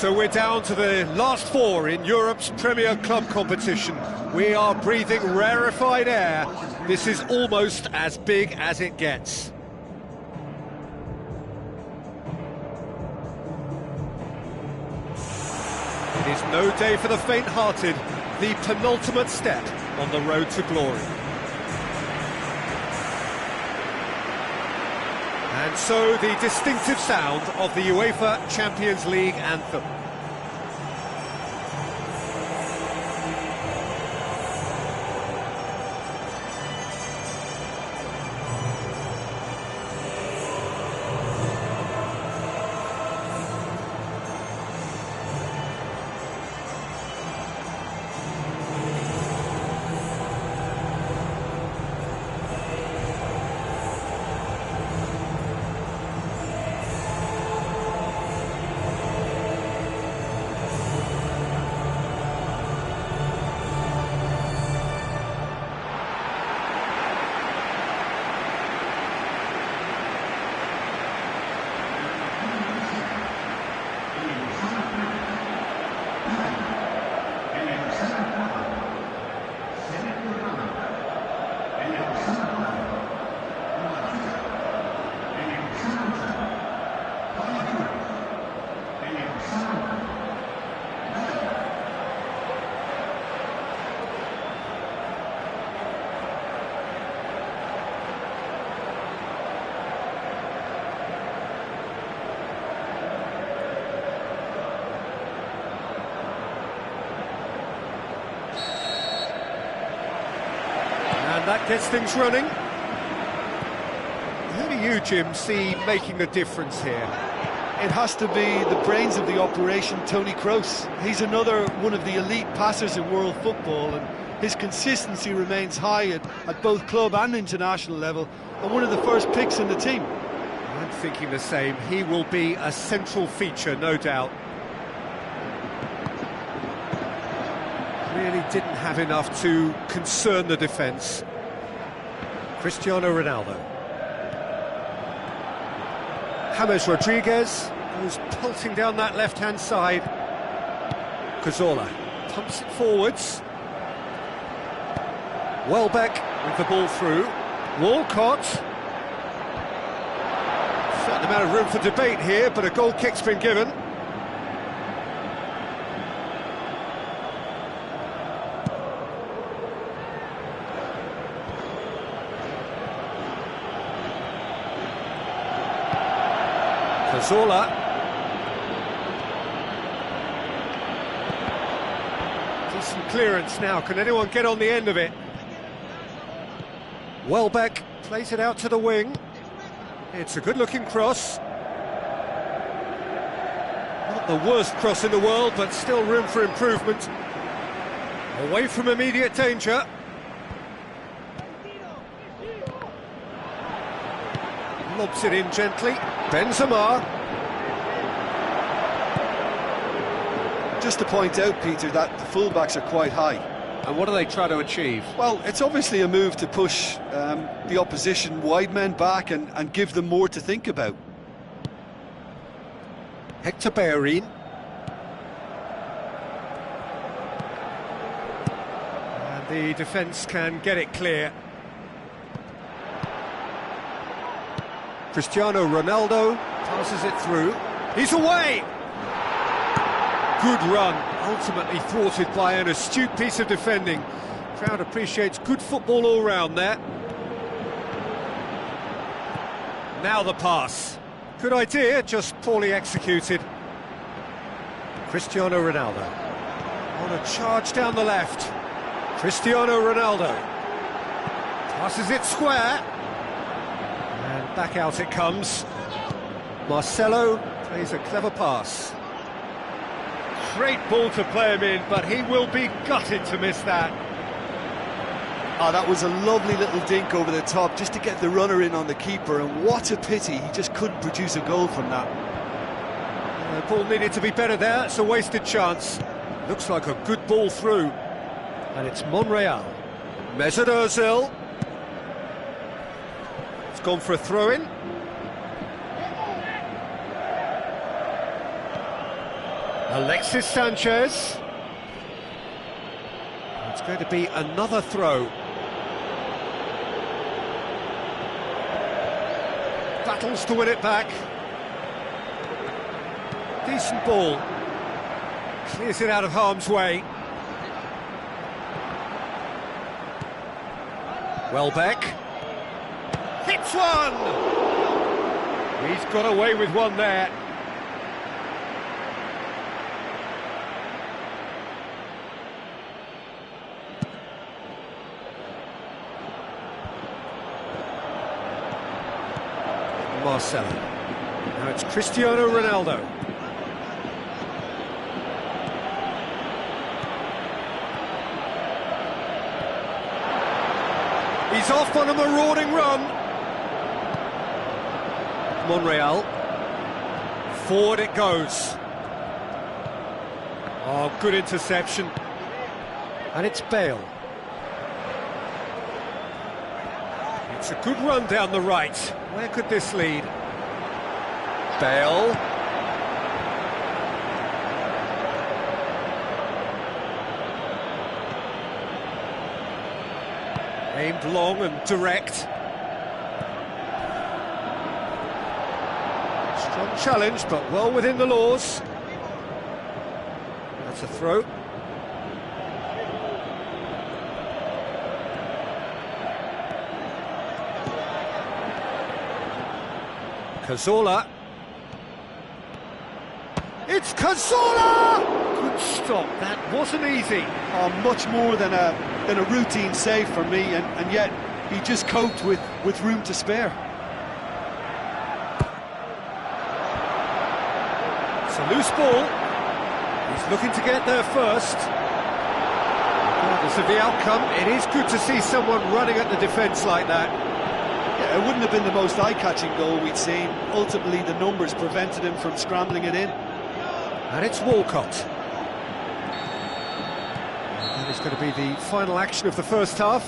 So we're down to the last four in Europe's Premier Club competition. We are breathing rarefied air. This is almost as big as it gets. It is no day for the faint-hearted, the penultimate step on the road to glory. And so the distinctive sound of the UEFA Champions League anthem. And that gets things running. Who do you, Jim, see making the difference here? It has to be the brains of the operation, Toni Kroos. He's another one of the elite passers in world football, and his consistency remains high at both club and international level, and one of the first picks in the team. I'm thinking the same. He will be a central feature, no doubt. Really didn't have enough to concern the defence. Cristiano Ronaldo. James Rodriguez goes pulsing down that left-hand side. Cazorla pumps it forwards. Welbeck with the ball through. Walcott. Certain amount of room for debate here, but a goal kick's been given. Cazorla. Decent clearance now. Can anyone get on the end of it? Welbeck plays it out to the wing. It's a good-looking cross. Not the worst cross in the world, but still room for improvement. Away from immediate danger. Lobs it in gently. Benzema. Just to point out, Peter, that the fullbacks are quite high. And what do they try to achieve? Well, it's obviously a move to push the opposition wide men back and give them more to think about. Hector Bellerin. And the defence can get it clear. Cristiano Ronaldo passes it through. He's away! Good run, ultimately thwarted by an astute piece of defending. Crowd appreciates good football all round there. Now the pass. Good idea, just poorly executed. Cristiano Ronaldo. On a charge down the left. Cristiano Ronaldo. Passes it square. And back out it comes. Marcelo plays a clever pass. Great ball to play him in, but he will be gutted to miss that. Oh, that was a lovely little dink over the top, just to get the runner in on the keeper, and what a pity, he just couldn't produce a goal from that. The ball needed to be better there, it's a wasted chance. Looks like a good ball through. And it's Monreal. Mesut Ozil. It's gone for a throw-in. Alexis Sanchez. It's going to be another throw. Battles to win it back. Decent ball. Clears it out of harm's way. Welbeck. Hits one! He's got away with one there. Marcelo. Now it's Cristiano Ronaldo. He's off on a marauding run. Monreal. Forward it goes. Oh, good interception. And it's Bale. It's a good run down the right. Where could this lead? Bale. Aimed long and direct. Strong challenge, but well within the laws. That's a throw. Cazorla. It's Cazorla! Good stop, that wasn't easy. Oh, much more than a routine save for me, and yet he just coped with room to spare. It's a loose ball. He's looking to get there first. Regardless of the outcome, it is good to see someone running at the defence like that. Yeah, it wouldn't have been the most eye-catching goal we'd seen. Ultimately, the numbers prevented him from scrambling it in. And it's Walcott. That is going to be the final action of the first half.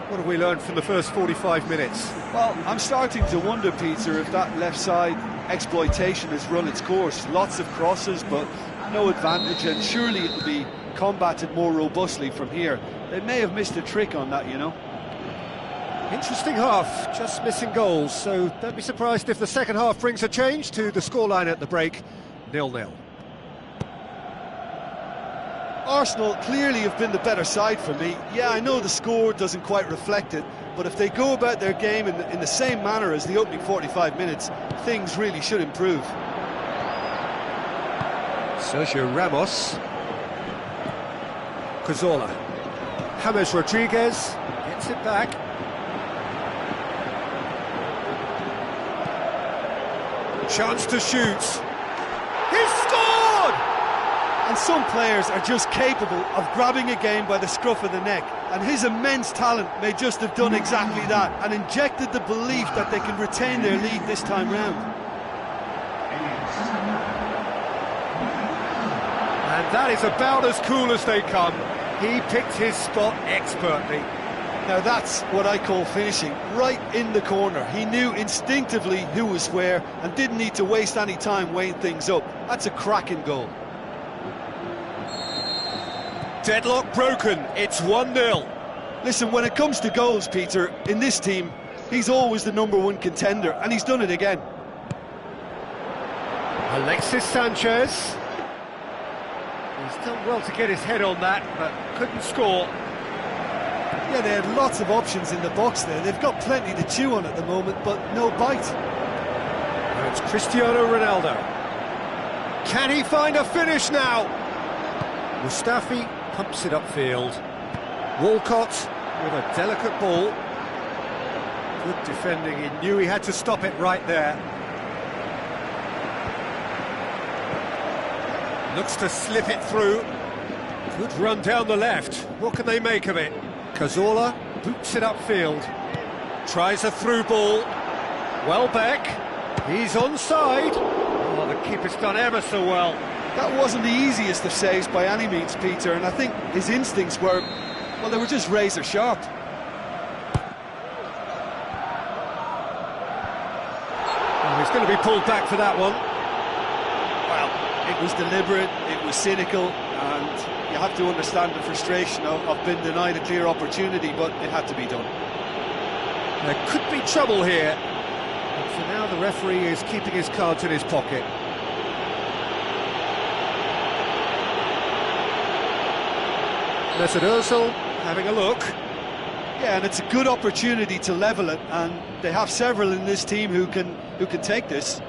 What have we learned from the first 45 minutes? Well, I'm starting to wonder, Peter, if that left side exploitation has run its course. Lots of crosses, but no advantage, and surely it'll be combated more robustly from here. They may have missed a trick on that, you know. Interesting half, just missing goals, so don't be surprised if the second half brings a change to the scoreline at the break, 0-0. Arsenal clearly have been the better side for me. Yeah, I know the score doesn't quite reflect it, but if they go about their game in the same manner as the opening 45 minutes, things really should improve. Sergio Ramos. Cazorla. James Rodriguez gets it back. Chance to shoot. He's scored! And some players are just capable of grabbing a game by the scruff of the neck, and his immense talent may just have done exactly that and injected the belief that they can retain their lead this time round. And that is about as cool as they come. He picked his spot expertly. Now that's what I call finishing, right in the corner. He knew instinctively who was where and didn't need to waste any time weighing things up. That's a cracking goal. Deadlock broken, it's 1-0. Listen, when it comes to goals, Peter, in this team, he's always the #1 contender, and he's done it again. Alexis Sanchez. He's done well to get his head on that, but couldn't score. Yeah, they had lots of options in the box there. They've got plenty to chew on at the moment, but no bite. Now it's Cristiano Ronaldo. Can he find a finish now? Mustafi pumps it upfield. Walcott with a delicate ball. Good defending, he knew he had to stop it right there. Looks to slip it through. Good run down the left. What can they make of it? Cazorla boots it upfield. Tries a through ball. Welbeck. He's onside. Oh, the keeper's done ever so well. That wasn't the easiest of saves by any means, Peter, and I think his instincts were, well, they were just razor sharp. Oh, he's going to be pulled back for that one. Well, It was deliberate, it was cynical, and you have to understand the frustration of being denied a clear opportunity, but it had to be done. There could be trouble here, but for now the referee is keeping his cards in his pocket. Mesut Ozil having a look. Yeah, and it's a good opportunity to level it, and they have several in this team who can take this. And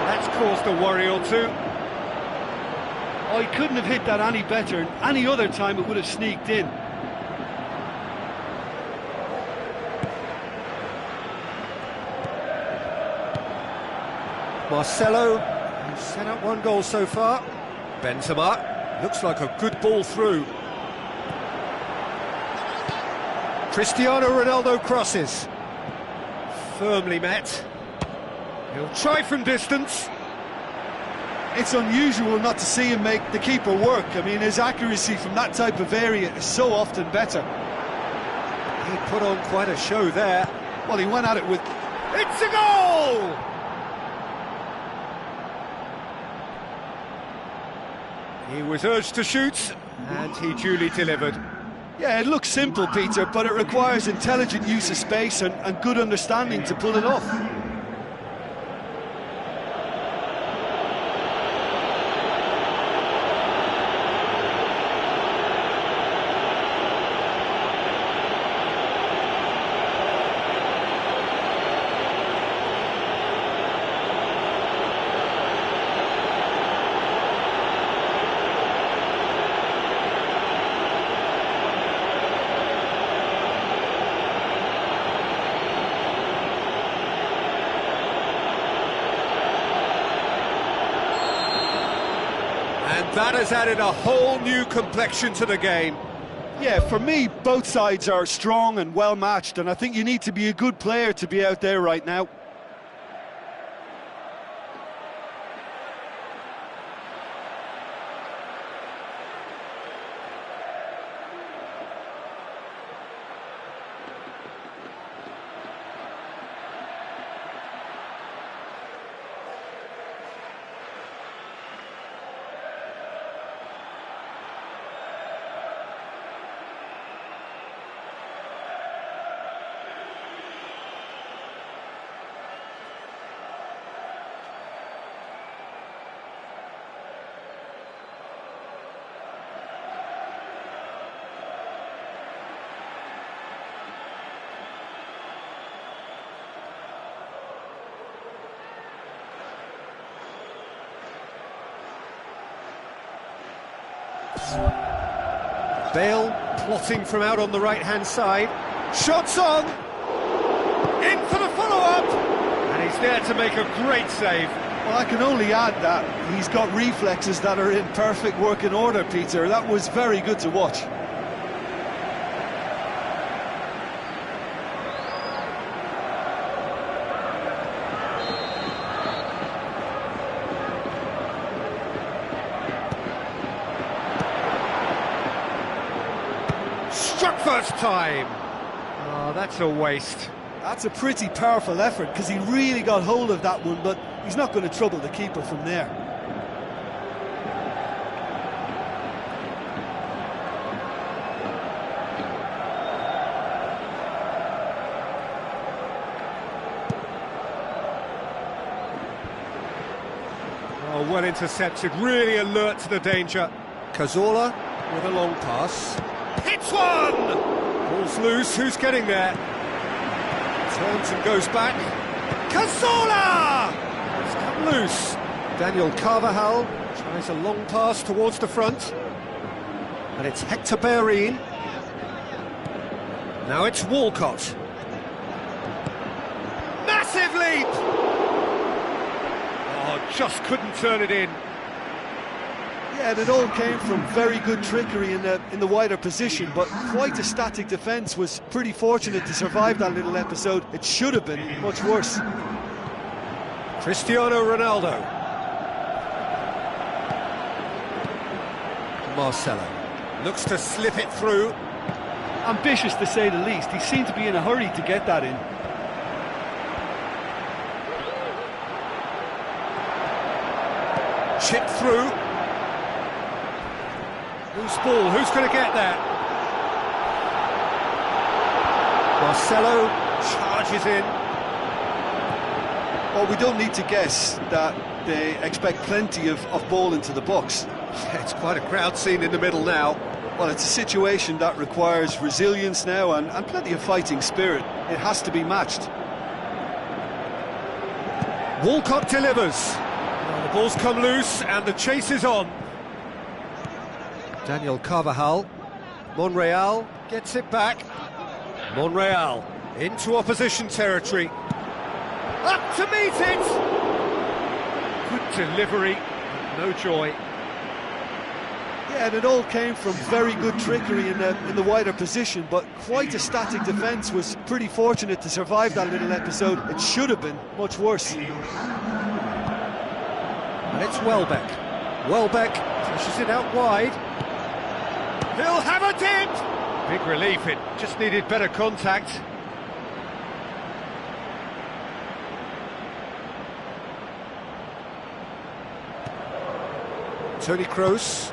that's caused a worry or two. Oh, he couldn't have hit that any better. Any other time it would have sneaked in. Marcelo, who's set up one goal so far. Benzema, looks like a good ball through. Cristiano Ronaldo crosses. Firmly met. He'll try from distance. It's unusual not to see him make the keeper work. I mean, his accuracy from that type of area is so often better. He put on quite a show there. Well, he went at it with... It's a goal! He was urged to shoot, and he duly delivered. Yeah, it looks simple, Peter, but it requires intelligent use of space and good understanding to pull it off. And that has added a whole new complexion to the game. Yeah, for me, both sides are strong and well matched, and I think you need to be a good player to be out there right now. Bale plotting from out on the right-hand side. Shots on! In for the follow-up! And he's there to make a great save. Well, I can only add that he's got reflexes that are in perfect working order, Peter. That was very good to watch. Struck first time. Oh, that's a waste. That's a pretty powerful effort, because he really got hold of that one, but he's not going to trouble the keeper from there. Oh, well intercepted, really alert to the danger. Cazorla with a long pass. Hits one! Ball's loose, who's getting there? Turns and goes back. Cazorla! It's come loose. Daniel Carvajal tries a long pass towards the front. And it's Hector Bellerin. Now it's Walcott. Massive leap! Oh, just couldn't turn it in. Yeah, and it all came from very good trickery in the wider position, but quite a static defence. Was pretty fortunate to survive that little episode. It should have been much worse. Cristiano Ronaldo. Marcelo looks to slip it through. ambitious to say the least. He seemed to be in a hurry to get that in. Chip through. Loose ball, who's going to get that? Marcelo charges in. Well, we don't need to guess that they expect plenty of ball into the box. It's quite a crowd scene in the middle now. Well, it's a situation that requires resilience now and plenty of fighting spirit. It has to be matched. Walcott delivers. Well, the ball's come loose and the chase is on. Daniel Carvajal. Monreal gets it back. Monreal into opposition territory. Up to meet it! Good delivery, no joy. Yeah, and it all came from very good trickery in the wider position, but quite a static defence. Was pretty fortunate to survive that little episode. It should have been much worse. And it's Welbeck. Welbeck pushes it out wide. He'll have a dip! Big relief, it just needed better contact. Toni Kroos.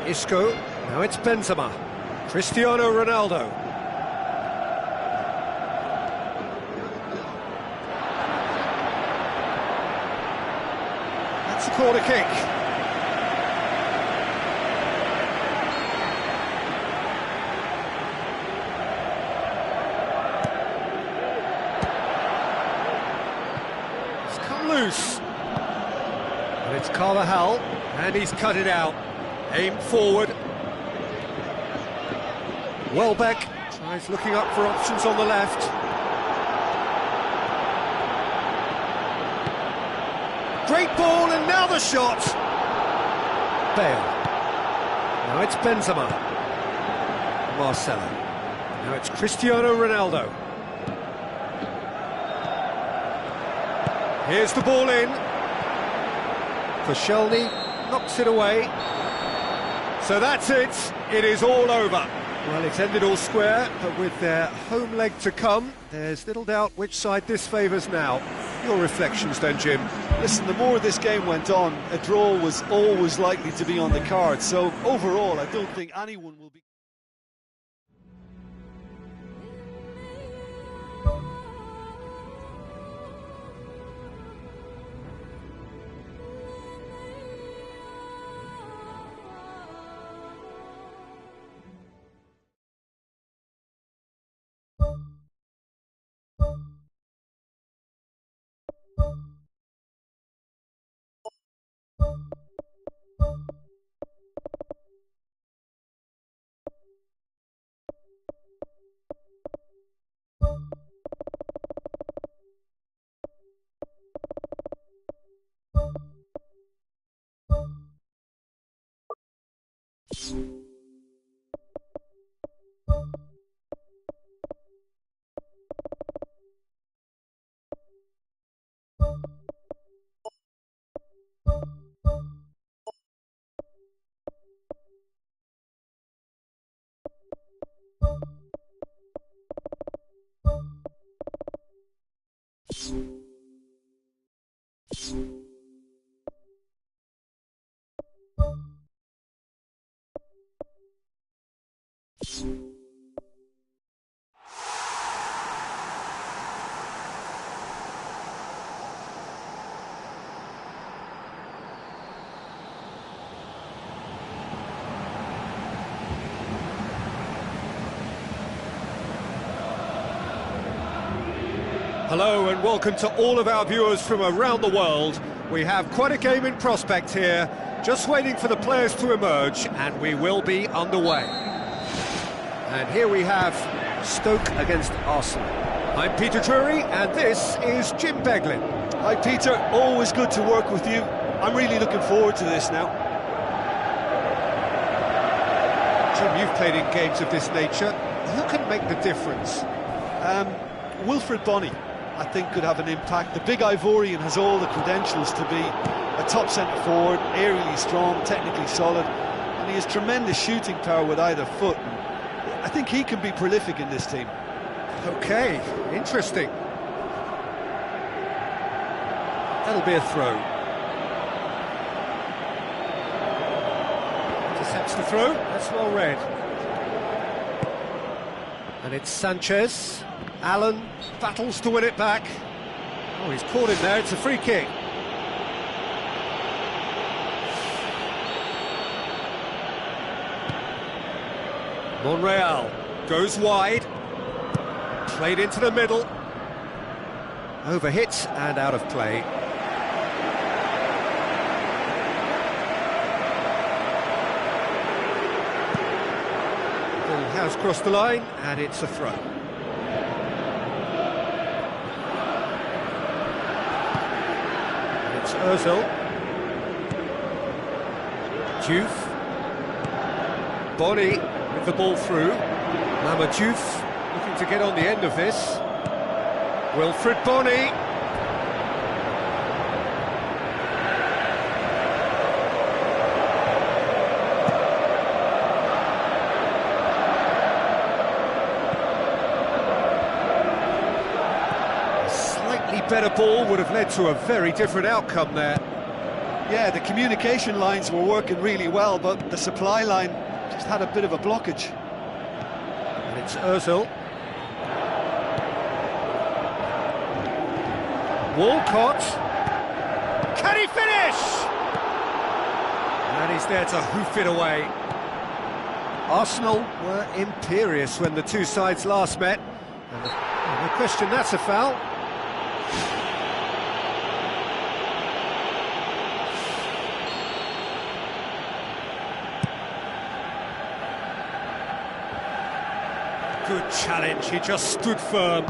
Isco, now it's Benzema. Cristiano Ronaldo. That's a corner kick. It's come loose. And it's Carvajal, and he's cut it out. Aim forward. Welbeck tries looking up for options on the left. Great ball, and now the shot. Bale. Now it's Benzema. Marcelo. Now it's Cristiano Ronaldo. Here's the ball in. Koscielny knocks it away. So that's it, it is all over. Well, it's ended all square, but with their home leg to come, there's little doubt which side this favours now. Your reflections then, Jim? Listen, the more this game went on, a draw was always likely to be on the card, so overall I don't think anyone will be... Hello and welcome to all of our viewers from around the world. We have quite a game in prospect here, just waiting for the players to emerge, and we will be underway. And here we have Stoke against Arsenal. I'm Peter Drury, and this is Jim Beglin. Hi Peter, always good to work with you. I'm really looking forward to this now. Jim, you've played in games of this nature. Who can make the difference? Wilfred Bonney, I think, could have an impact. The big Ivorian has all the credentials to be a top centre-forward, aerially strong, technically solid, and he has tremendous shooting power with either foot. I think he can be prolific in this team. Okay, interesting. That'll be a throw. Intercepts the throw, that's well read. And it's Sanchez. Allen battles to win it back. Oh, he's caught him there, it's a free kick. Monreal goes wide. Played into the middle. Overhit and out of play. Ball has crossed the line and it's a throw. It's Ozil. Diouf. Boni with the ball through. Mama Diouf looking to get on the end of this. Wilfred Boni. A slightly better ball would have led to a very different outcome there. Yeah, the communication lines were working really well, but the supply line just had a bit of a blockage. And it's Ozil. Walcott. Can he finish? And he's there to hoof it away. Arsenal were imperious when the two sides last met. And no question, that's a foul. Good challenge, he just stood firm.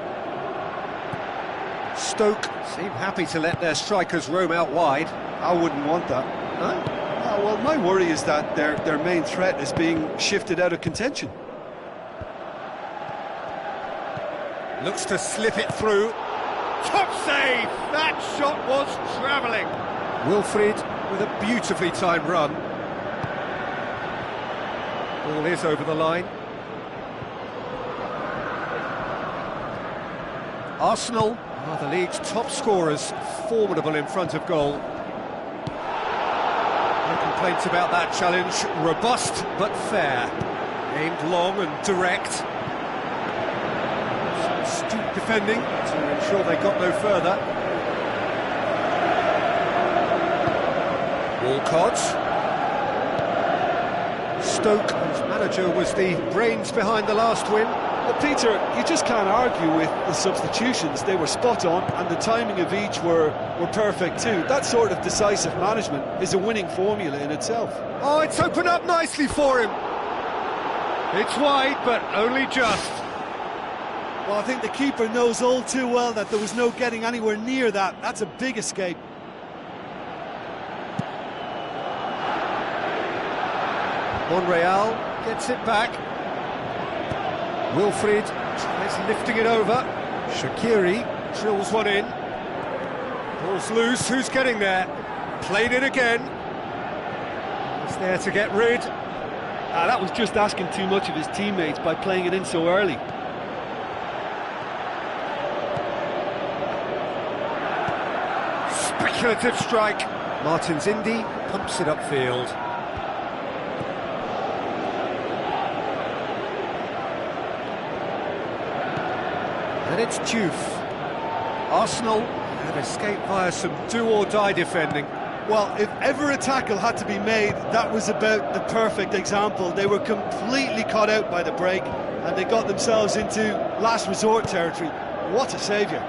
Stoke seem happy to let their strikers roam out wide. I wouldn't want that. No? Oh, well, my worry is that their main threat is being shifted out of contention. Looks to slip it through. Top save! That shot was travelling. Wilfried with a beautifully timed run. Ball is over the line. Arsenal are the league's top scorers, formidable in front of goal. No complaints about that challenge, robust but fair. Aimed long and direct. Some astute defending to ensure they got no further. Walcott. Stoke, whose manager was the brains behind the last win. Well, Peter, you just can't argue with the substitutions. They were spot on, and the timing of each were perfect too. That sort of decisive management is a winning formula in itself. Oh, it's opened up nicely for him. It's wide, but only just. Well, I think the keeper knows all too well that there was no getting anywhere near that. That's a big escape. Monreal gets it back. Wilfried tries lifting it over. Shaqiri drills one in. Ball's loose, who's getting there? Played it again. He's there to get rid. That was just asking too much of his teammates by playing it in so early. Speculative strike. Martins Indy pumps it upfield. And it's Diouf. Arsenal have escaped via some do-or-die defending. Well, if ever a tackle had to be made, that was about the perfect example. They were completely caught out by the break, and they got themselves into last resort territory. What a saviour.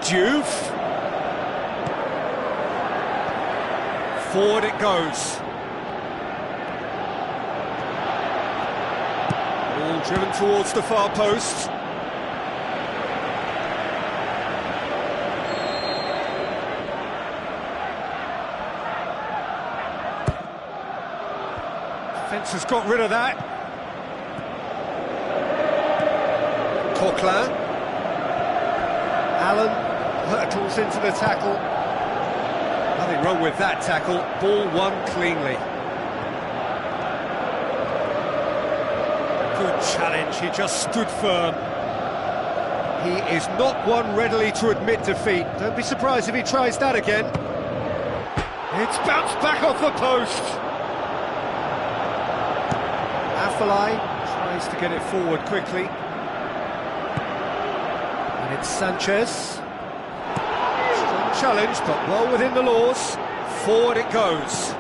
Diouf. Forward it goes. Ball driven towards the far post. Defence has got rid of that. Coquelin. Allen hurtles into the tackle. Nothing wrong with that tackle. Ball won cleanly. Good challenge, he just stood firm. He is not one readily to admit defeat. Don't be surprised if he tries that again. It's bounced back off the post. Afellay tries to get it forward quickly. And it's Sanchez. Strong challenge, but well within the laws. Forward it goes.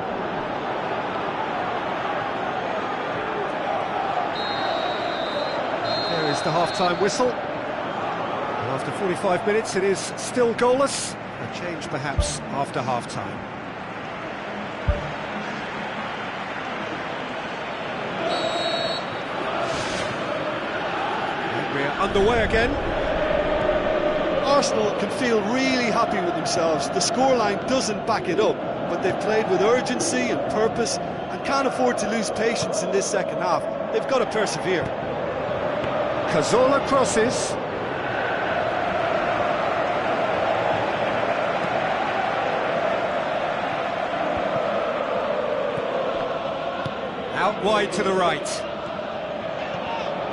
There is the half-time whistle. And after 45 minutes, it is still goalless. A change perhaps after half-time. We're underway again. Arsenal can feel really happy with themselves. The scoreline doesn't back it up, but they've played with urgency and purpose and can't afford to lose patience in this second half. They've got to persevere. Cazorla crosses. Out wide to the right.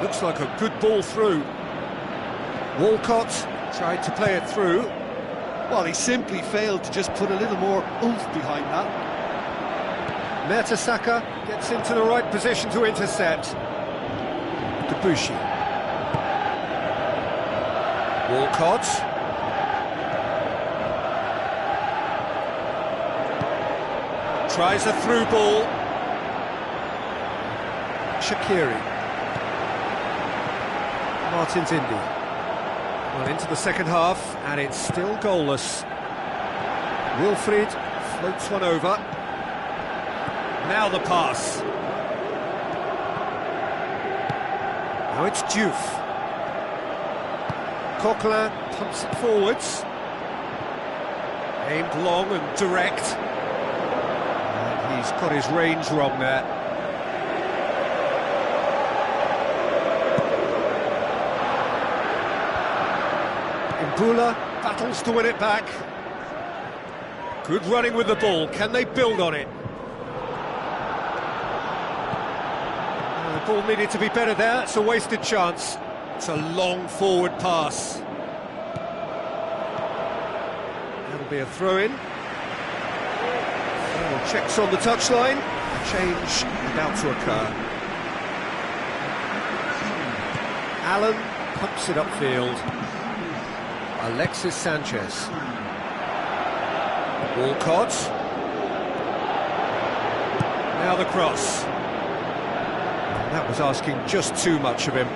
Looks like a good ball through. Walcott tried to play it through. Well, he simply failed to just put a little more oomph behind that. Mertesacker gets into the right position to intercept. Debuchy. Walcott. Tries a through ball. Shaqiri. Martin's Indy. Well, into the second half, and it's still goalless. Wilfried floats one over. Now the pass. Now it's Diouf. Coquelin pumps it forwards. Aimed long and direct. And he's got his range wrong there. Mbula battles to win it back. Good running with the ball. Can they build on it? The ball needed to be better there. It's a wasted chance. It's a long forward pass. That'll be a throw-in. Checks on the touchline. A change about to occur. Allen pumps it upfield. Alexis Sanchez. Walcott. Now the cross. That was asking just too much of him.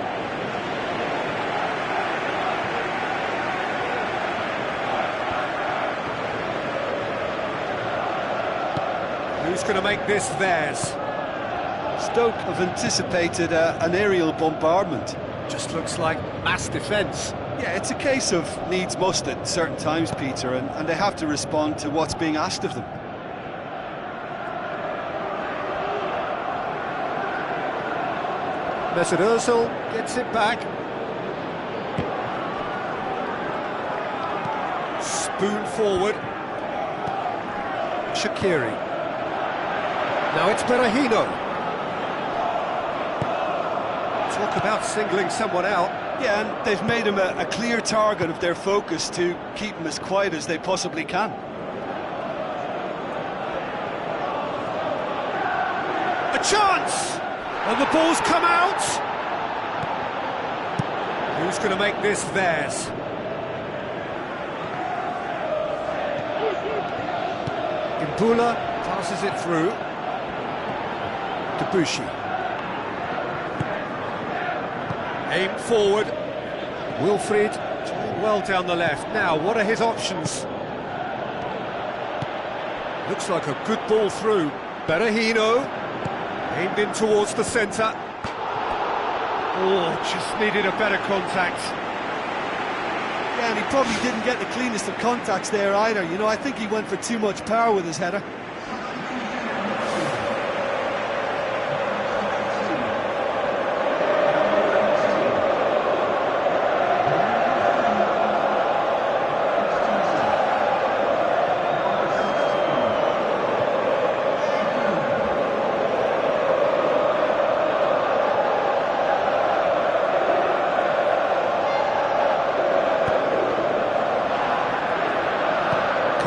Who's going to make this theirs? Stoke have anticipated an aerial bombardment. Just looks like mass defence. Yeah, it's a case of needs must at certain times, Peter, and they have to respond to what's being asked of them. Mesut Ozil gets it back. Spoon forward. Shaqiri. Now it's Berahino. Talk about singling someone out. Yeah, and they've made him a clear target of their focus to keep him as quiet as they possibly can. A chance! And the ball's come out! Who's going to make this theirs? Mbula passes it through. Debuchy. Aimed forward. Wilfried doing well down the left. Now, what are his options? Looks like a good ball through. Berahino. Aimed in towards the centre. Oh, just needed a better contact. Yeah, and he probably didn't get the cleanest of contacts there either. You know, I think he went for too much power with his header.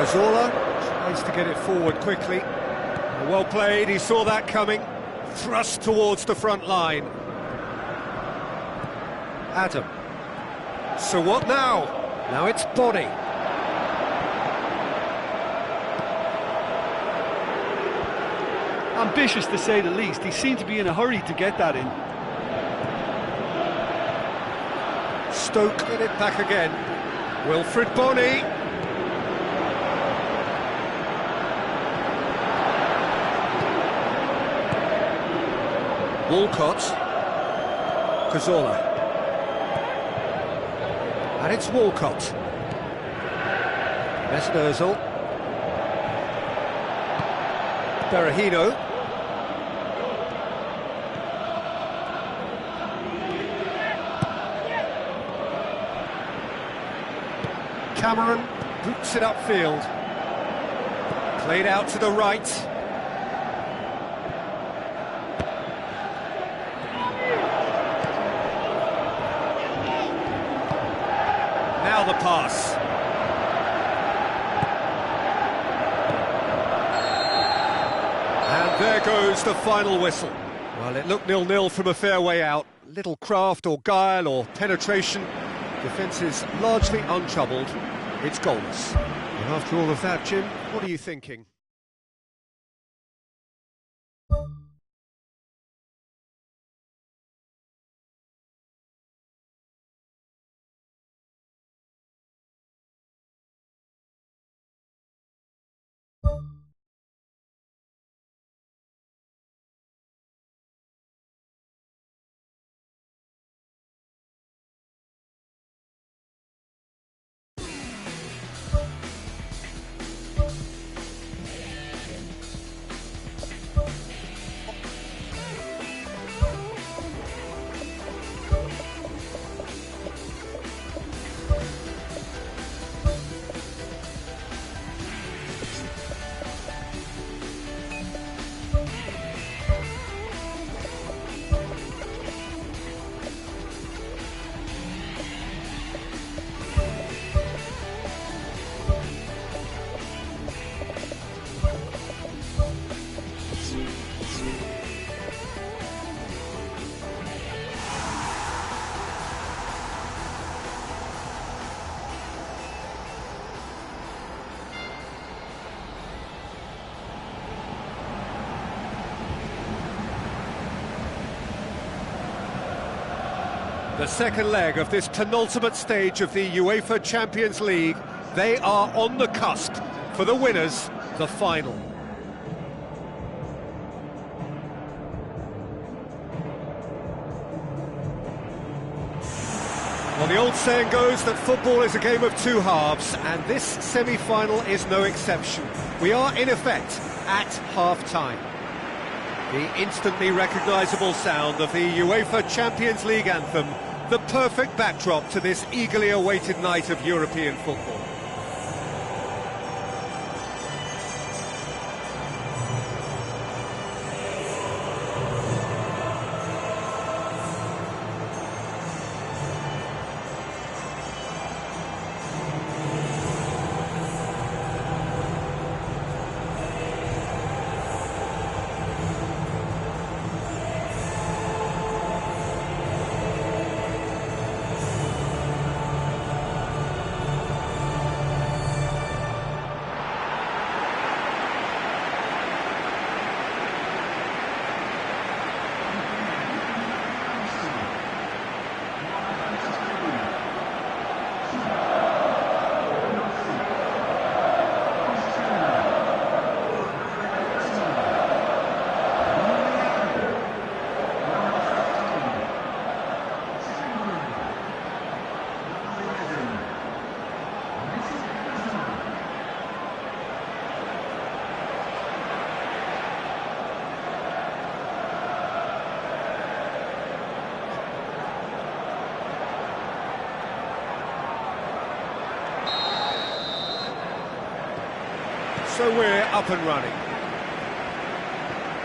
Cazorla tries to get it forward quickly. Well played, he saw that coming. Thrust towards the front line. Adam. So what now? Now it's Body. Ambitious to say the least. He seemed to be in a hurry to get that in. Stoke get it back again. Wilfred Bony. Walcott. Cazorla. And it's Walcott. Mesut Ozil. Berahino. Cameron boots it upfield. Played out to the right. Now the pass. And there goes the final whistle. Well, it looked 0-0 from a fair way out. Little craft or guile or penetration. Defence is largely untroubled. It's goalless. And after all of that, Jim, what are you thinking? The second leg of this penultimate stage of the UEFA Champions League. They are on the cusp. For the winners, the final. Well, the old saying goes that football is a game of two halves, and this semi-final is no exception. We are, in effect, at half-time. The instantly recognisable sound of the UEFA Champions League anthem, the perfect backdrop to this eagerly awaited night of European football. So we're up and running.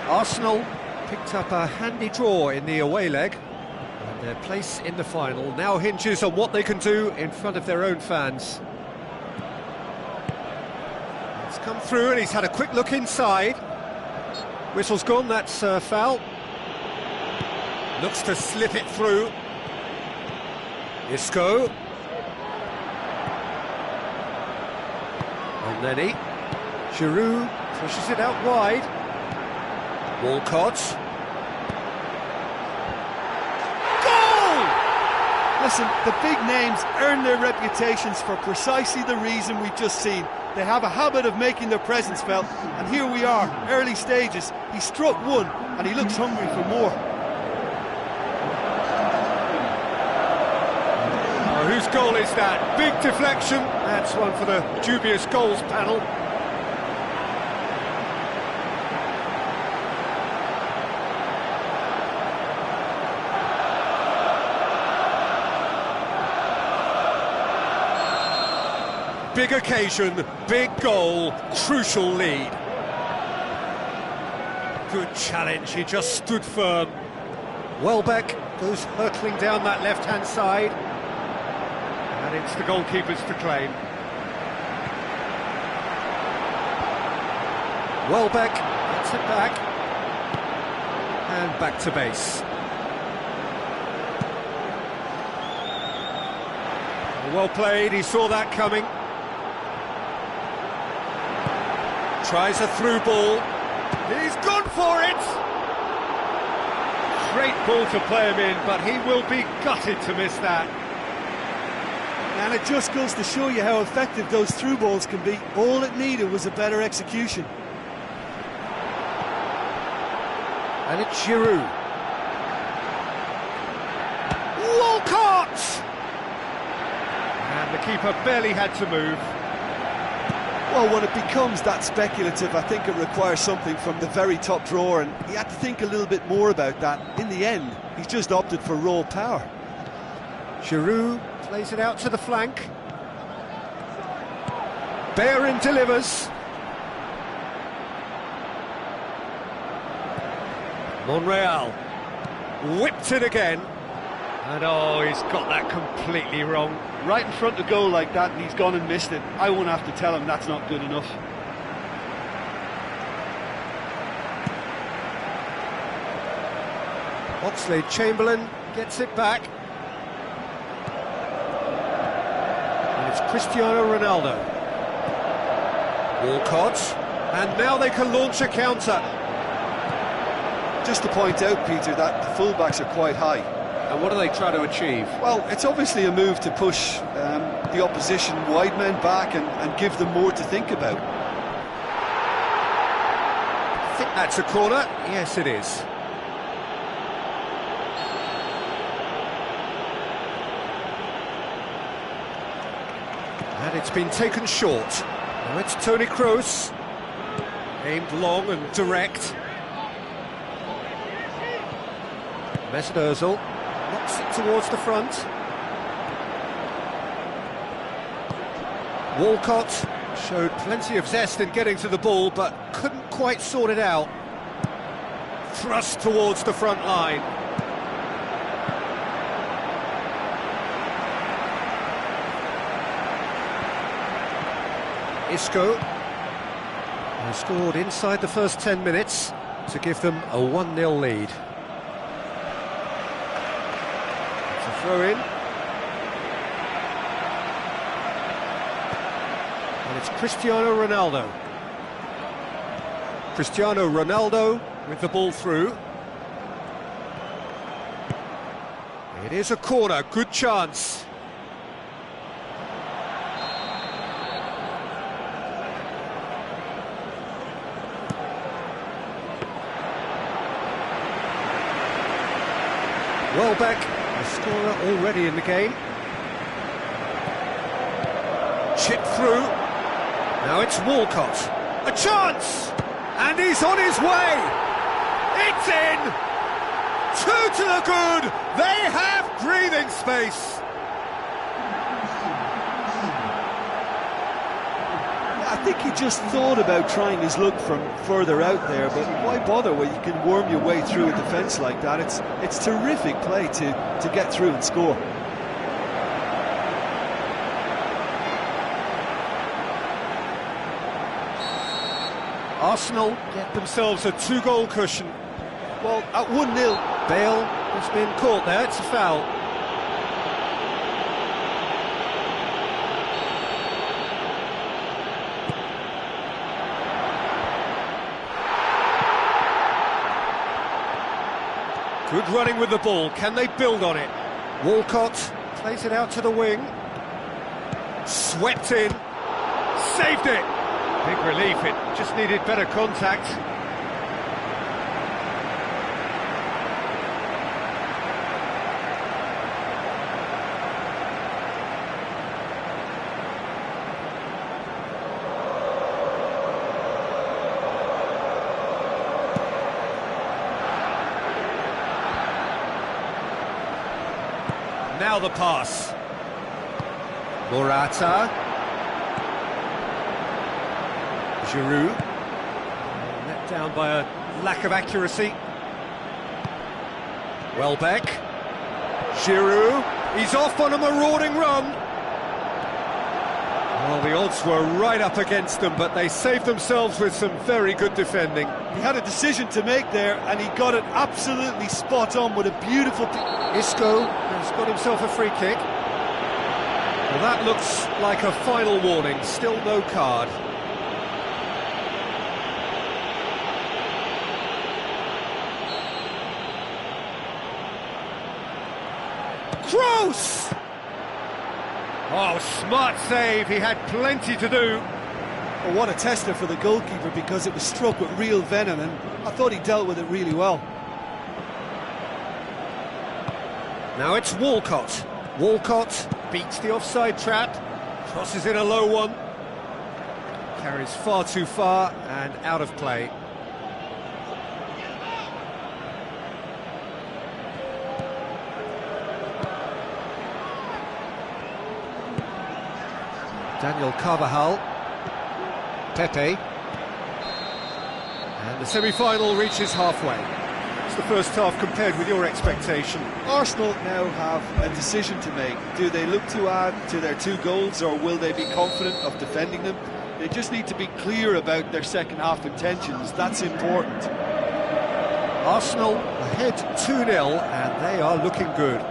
Arsenal picked up a handy draw in the away leg, and their place in the final now hinges on what they can do in front of their own fans. He's come through and he's had a quick look inside. Whistle's gone, that's foul. Looks to slip it through. Isco. And then Giroud pushes it out wide. Walcott. Goal! Listen, the big names earn their reputations for precisely the reason we've just seen. They have a habit of making their presence felt, and here we are, early stages. He struck one, and he looks hungry for more. Oh, whose goal is that? Big deflection. That's one for the dubious goals panel. Big occasion, big goal, crucial lead. Good challenge, he just stood firm. Welbeck goes hurtling down that left-hand side. And it's the goalkeepers to claim. Welbeck gets it back. And back to base. Well played, he saw that coming. Tries a through ball. He's gone for it! Great ball to play him in, but he will be gutted to miss that. And it just goes to show you how effective those through balls can be. All it needed was a better execution. And it's Giroud. Walcott! And the keeper barely had to move. Well, when it becomes that speculative, I think it requires something from the very top drawer, and he had to think a little bit more about that. In the end, he's just opted for raw power. Giroud plays it out to the flank. Bellerin delivers. Monreal whipped it again. And oh, he's got that completely wrong. Right in front of goal like that, and he's gone and missed it. I won't have to tell him that's not good enough. Oxlade-Chamberlain gets it back. And it's Cristiano Ronaldo. Walcott. And now they can launch a counter. Just to point out, Peter, that the fullbacks are quite high. And what do they try to achieve? Well, it's obviously a move to push the opposition wide men back and give them more to think about. I think that's a corner. Yes, it is. And it's been taken short. Now it's Toni Kroos. Aimed long and direct. Mesut Ozil knocks it towards the front. Walcott showed plenty of zest in getting to the ball, but couldn't quite sort it out. Thrust towards the front line. Isco has scored inside the first 10 minutes to give them a 1-0 lead. It's a throw-in. And it's Cristiano Ronaldo. Cristiano Ronaldo with the ball through. It is a corner, good chance. Welbeck, the scorer already in the game. Chip through. Now it's Walcott. A chance! And he's on his way! It's in! 2 to the good! They have breathing space! I think he just thought about trying his luck from further out there, but why bother when you can worm your way through a defence like that? It's terrific play to get through and score. Arsenal get themselves a 2-goal cushion. Well, at 1-0. Bale has been caught there, it's a foul. Good running with the ball, can they build on it? Walcott plays it out to the wing. Swept in, saved it! Big relief, it just needed better contact. Now the pass. Morata. Giroud. Let down by a lack of accuracy. Welbeck. Giroud. He's off on a marauding run. Well, the odds were right up against them, but they saved themselves with some very good defending. He had a decision to make there, and he got it absolutely spot on with a beautiful... Isco has got himself a free kick. Well, that looks like a final warning, still no card. Kroos! Oh, smart save, he had plenty to do. Well, what a tester for the goalkeeper, because it was struck with real venom, and I thought he dealt with it really well. Now it's Walcott. Walcott beats the offside trap, crosses in a low one. Carries far too far and out of play. Daniel Carvajal. Pepe. And the semi-final reaches halfway. It's the first half compared with your expectation. Arsenal now have a decision to make. Do they look to add to their 2 goals, or will they be confident of defending them? They just need to be clear about their second half intentions. That's important. Arsenal ahead 2-0 and they are looking good.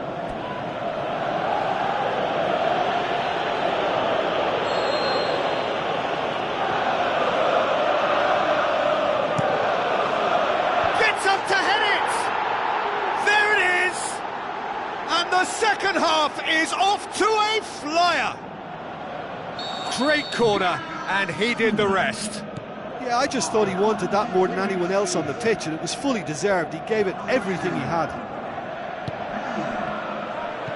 The second half is off to a flyer. Great corner, and he did the rest. Yeah, I just thought he wanted that more than anyone else on the pitch, and it was fully deserved. He gave it everything he had.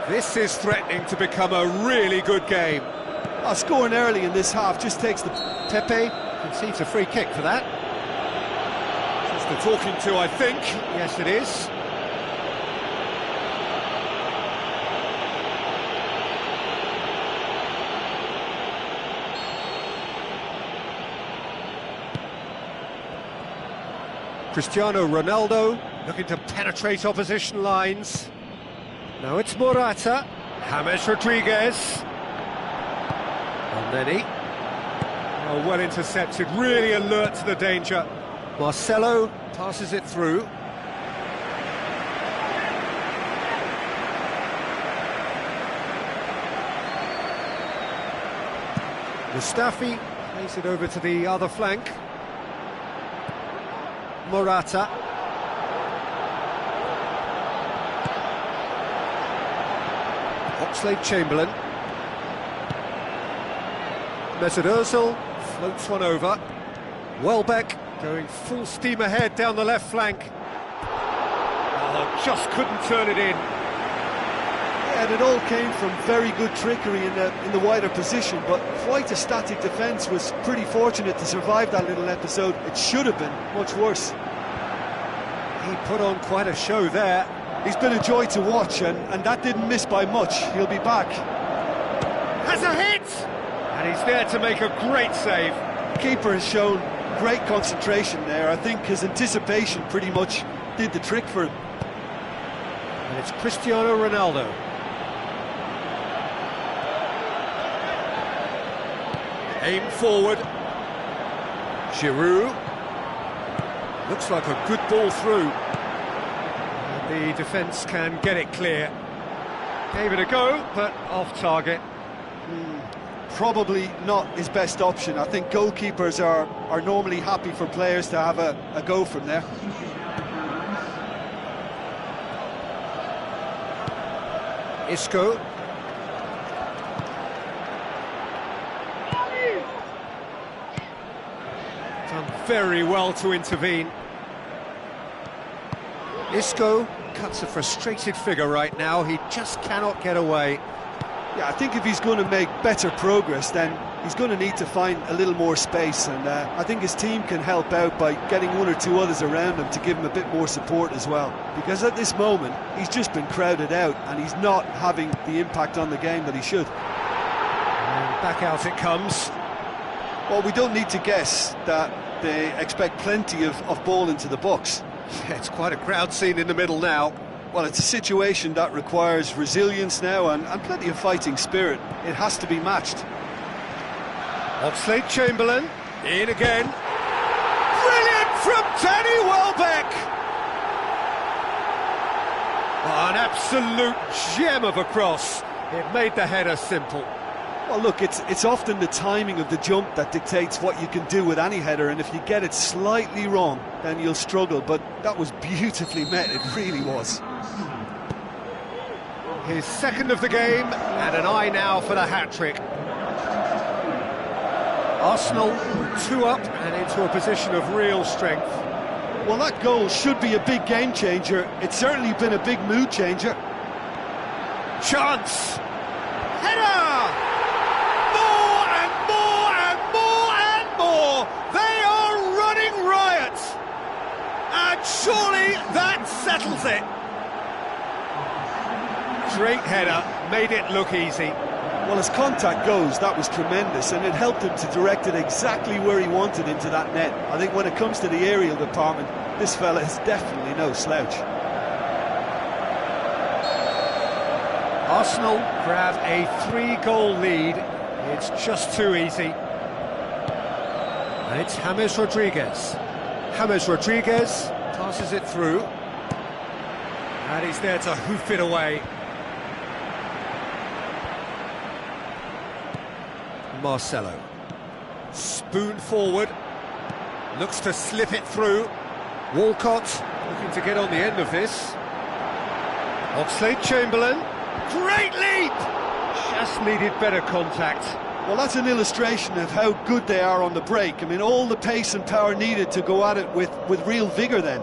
This is threatening to become a really good game. Scoring early in this half just takes the... Pepe conceives a free kick for that. Just the talking to, I think. Yes, it is. Cristiano Ronaldo looking to penetrate opposition lines. Now it's Morata. James Rodriguez. Elneny. Oh, well intercepted, really alert to the danger. Marcelo passes it through. Mustafi plays it over to the other flank. Morata. Oxlade-Chamberlain. Mesut Ozil floats one over. Welbeck going full steam ahead down the left flank. Oh, just couldn't turn it in. Yeah, and it all came from very good trickery in the wider position, but quite a static defence. Was pretty fortunate to survive that little episode. It should have been much worse. He put on quite a show there. He's been a joy to watch, and that didn't miss by much. He'll be back. Has a hit! And he's there to make a great save. The keeper has shown great concentration there. I think his anticipation pretty much did the trick for him. And it's Cristiano Ronaldo. Aim forward. Giroud. Looks like a good ball through. And the defence can get it clear. Gave it a go, but off target. Probably not his best option. I think goalkeepers are normally happy for players to have a go from there. Isco. Done very well to intervene. Isco cuts a frustrated figure right now. He just cannot get away. Yeah, I think if he's going to make better progress, then he's going to need to find a little more space, and I think his team can help out by getting one or two others around him to give him a bit more support as well, because at this moment he's just been crowded out and he's not having the impact on the game that he should. And back out it comes. Well, we don't need to guess that they expect plenty of ball into the box. Yeah, it's quite a crowd scene in the middle now. Well, it's a situation that requires resilience now and plenty of fighting spirit. It has to be matched. Oxlade-Chamberlain, in again. Brilliant from Danny Welbeck! Oh, an absolute gem of a cross. It made the header simple. Well, look, it's often the timing of the jump that dictates what you can do with any header, and if you get it slightly wrong, then you'll struggle, but that was beautifully met, it really was. His second of the game, and an eye now for the hat-trick. Arsenal 2 up and into a position of real strength. Well, that goal should be a big game changer. It's certainly been a big mood changer. Chance! Header! More and more and more and more! They are running riot! And surely that settles it! Great header, made it look easy. Well, as contact goes, that was tremendous, and it helped him to direct it exactly where he wanted into that net. I think when it comes to the aerial department, this fella is definitely no slouch. Arsenal grab a 3-goal lead. It's just too easy. And it's James Rodriguez. James Rodriguez passes it through. And he's there to hoof it away. Marcelo. Spoon forward. Looks to slip it through. Walcott looking to get on the end of this. Oxlade-Chamberlain. Great leap! Just needed better contact. Well, that's an illustration of how good they are on the break. I mean, all the pace and power needed to go at it with real vigour then.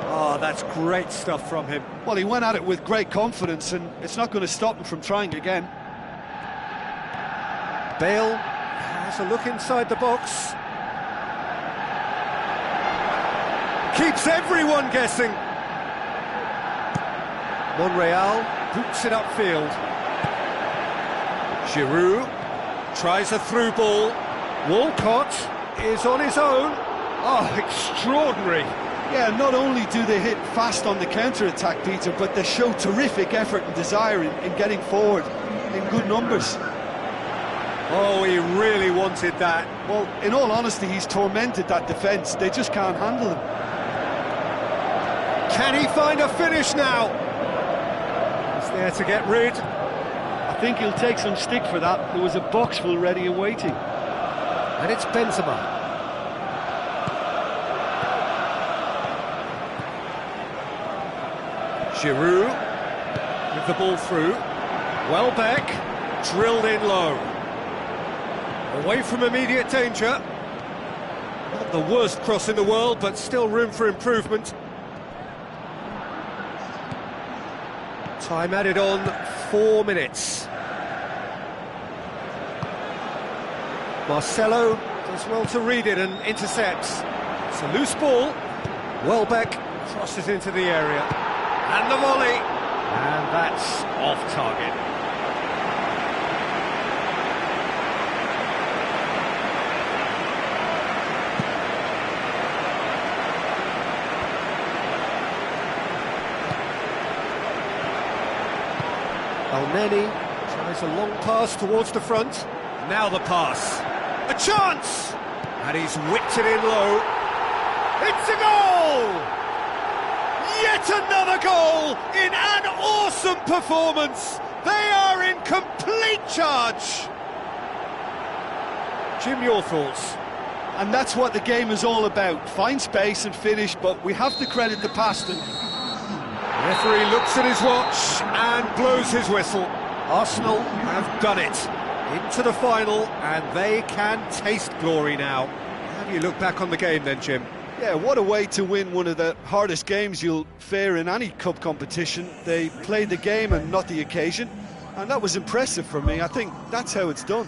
Oh, that's great stuff from him. Well, he went at it with great confidence, and it's not going to stop him from trying again. Bale has a look inside the box. Keeps everyone guessing. Monreal boots it upfield. Giroud tries a through ball. Walcott is on his own. Oh, extraordinary. Yeah, not only do they hit fast on the counter-attack, Peter, but they show terrific effort and desire in getting forward in good numbers. Oh, he really wanted that. Well, in all honesty, he's tormented that defence. They just can't handle him. Can he find a finish now? He's there to get rid. I think he'll take some stick for that. There was a box full ready and waiting. And it's Benzema. Giroud with the ball through. Welbeck drilled in low. Away from immediate danger. Not the worst cross in the world, but still room for improvement. Time added on, 4 minutes. Marcelo does well to read it and intercepts. It's a loose ball. Welbeck crosses into the area. And the volley. And that's off target. Elneny tries a long pass towards the front. Now the pass. A chance! And he's whipped it in low. It's a goal! Yet another goal in an awesome performance. They are in complete charge. Jim, your thoughts? And that's what the game is all about. Find space and finish, but we have to credit the Paston. Referee looks at his watch and blows his whistle. Arsenal have done it. Into the final, and they can taste glory now. How do you look back on the game then, Jim? Yeah, what a way to win one of the hardest games you'll fare in any cup competition. They played the game and not the occasion, and that was impressive for me. I think that's how it's done.